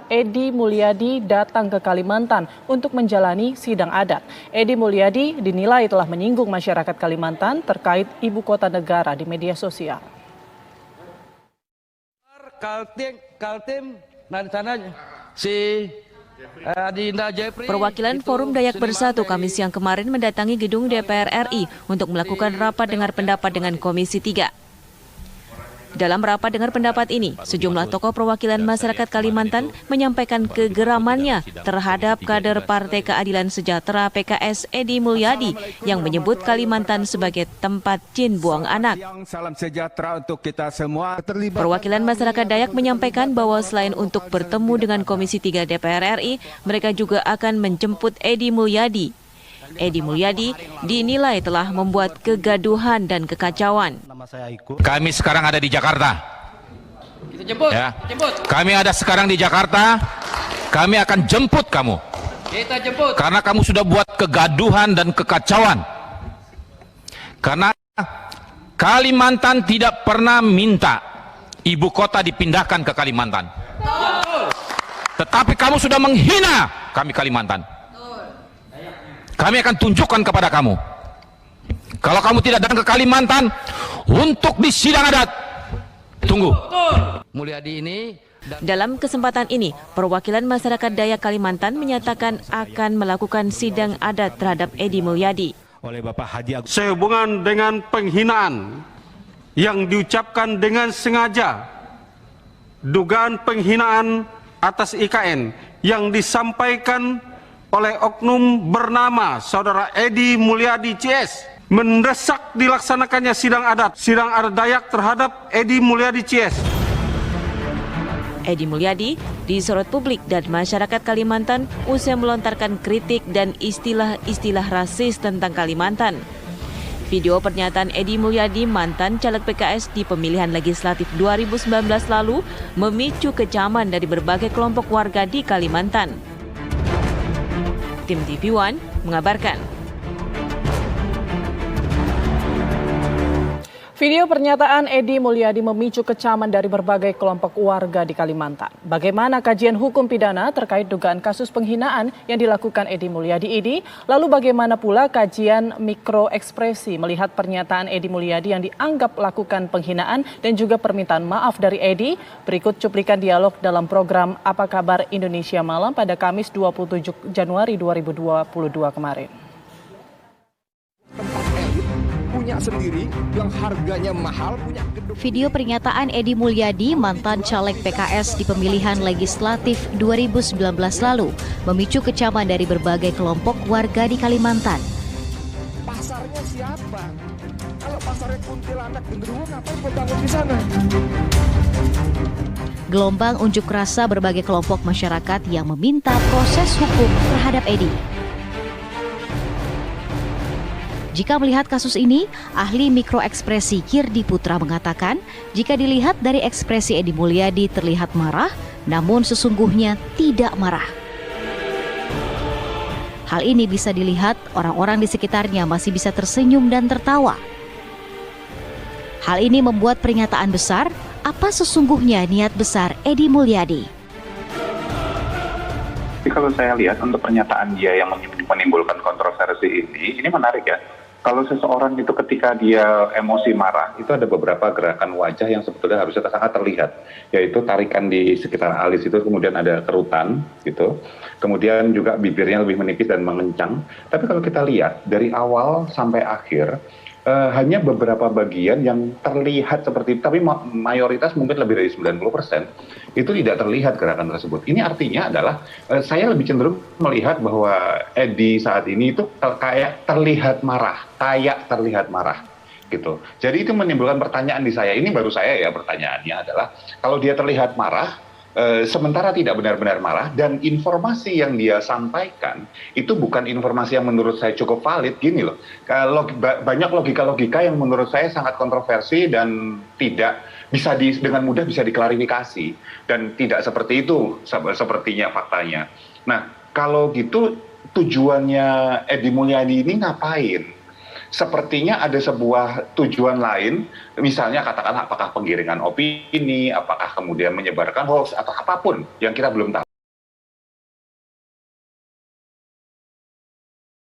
Edi Mulyadi datang ke Kalimantan untuk menjalani sidang adat. Edi Mulyadi dinilai telah menyinggung masyarakat Kalimantan terkait ibu kota negara di media sosial. Perwakilan Forum Dayak Bersatu Kamis siang kemarin mendatangi gedung DPR RI untuk melakukan rapat dengar pendapat dengan Komisi 3. Dalam rapat dengar pendapat ini, sejumlah tokoh perwakilan masyarakat Kalimantan menyampaikan kegeramannya terhadap kader Partai Keadilan Sejahtera PKS Edi Mulyadi yang menyebut Kalimantan sebagai tempat jin buang anak. Perwakilan masyarakat Dayak menyampaikan bahwa selain untuk bertemu dengan Komisi 3 DPR RI, mereka juga akan menjemput Edi Mulyadi. Edi Mulyadi dinilai telah membuat kegaduhan dan kekacauan. Kami sekarang ada di Jakarta. Ya. Kami ada sekarang di Jakarta. Kami akan jemput kamu. Karena kamu sudah buat kegaduhan dan kekacauan. Karena Kalimantan tidak pernah minta ibu kota dipindahkan ke Kalimantan. Tetapi kamu sudah menghina kami Kalimantan. Kami akan tunjukkan kepada kamu. Kalau kamu tidak datang ke Kalimantan untuk di sidang adat, tunggu. Dalam kesempatan ini, perwakilan masyarakat Dayak Kalimantan menyatakan akan melakukan sidang adat terhadap Edi Mulyadi. Sehubungan dengan penghinaan yang diucapkan dengan sengaja, dugaan penghinaan atas IKN yang disampaikan oleh oknum bernama Saudara Edi Mulyadi CS mendesak dilaksanakannya sidang adat Dayak terhadap Edi Mulyadi CS. Edi Mulyadi disorot publik dan masyarakat Kalimantan usai melontarkan kritik dan istilah-istilah rasis tentang Kalimantan. Video pernyataan Edi Mulyadi, mantan caleg PKS di pemilihan legislatif 2019 lalu, memicu kecaman dari berbagai kelompok warga di Kalimantan. Tim TV One mengabarkan. Video pernyataan Edi Mulyadi memicu kecaman dari berbagai kelompok warga di Kalimantan. Bagaimana kajian hukum pidana terkait dugaan kasus penghinaan yang dilakukan Edi Mulyadi ini? Lalu bagaimana pula kajian mikroekspresi melihat pernyataan Edi Mulyadi yang dianggap lakukan penghinaan dan juga permintaan maaf dari Edi? Berikut cuplikan dialog dalam program Apa Kabar Indonesia Malam pada Kamis 27 Januari 2022 kemarin. Sendiri yang harganya mahal punya gedung. Video pernyataan Edi Mulyadi, mantan caleg PKS di pemilihan legislatif 2019 lalu, memicu kecaman dari berbagai kelompok warga di Kalimantan. Pasarnya siapa? Kalau pasarnya kuntilanak genderuwo, ngapain kau bangun di sana? Gelombang unjuk rasa berbagai kelompok masyarakat yang meminta proses hukum terhadap Edi. Jika melihat kasus ini, ahli mikroekspresi Kirdi Putra mengatakan, jika dilihat dari ekspresi Edi Mulyadi terlihat marah, namun sesungguhnya tidak marah. Hal ini bisa dilihat orang-orang di sekitarnya masih bisa tersenyum dan tertawa. Hal ini membuat pernyataan besar, apa sesungguhnya niat besar Edi Mulyadi. Jadi kalau saya lihat untuk pernyataan dia yang menimbulkan kontroversi ini menarik ya. Kalau seseorang itu ketika dia emosi marah, itu ada beberapa gerakan wajah yang sebetulnya harusnya sangat terlihat, yaitu tarikan di sekitar alis itu, kemudian ada kerutan, gitu. Kemudian juga bibirnya lebih menipis dan mengencang. Tapi kalau kita lihat dari awal sampai akhir, hanya beberapa bagian yang terlihat seperti itu, tapi mayoritas mungkin lebih dari 90% itu tidak terlihat gerakan tersebut. Ini artinya adalah saya lebih cenderung melihat bahwa Edi saat ini itu kayak terlihat marah gitu. Jadi itu menimbulkan pertanyaan di saya. Ini baru saya ya, pertanyaannya adalah kalau dia terlihat marah sementara tidak benar-benar marah dan informasi yang dia sampaikan itu bukan informasi yang menurut saya cukup valid, gini loh. Banyak logika-logika yang menurut saya sangat kontroversi dan tidak bisa dengan mudah bisa diklarifikasi dan tidak seperti itu sepertinya faktanya. Nah, kalau gitu tujuannya Edi Mulyadi ini ngapain? sepertinya ada sebuah tujuan lain, misalnya katakanlah apakah penggiringan opini, apakah kemudian menyebarkan hoax, atau apapun yang kita belum tahu.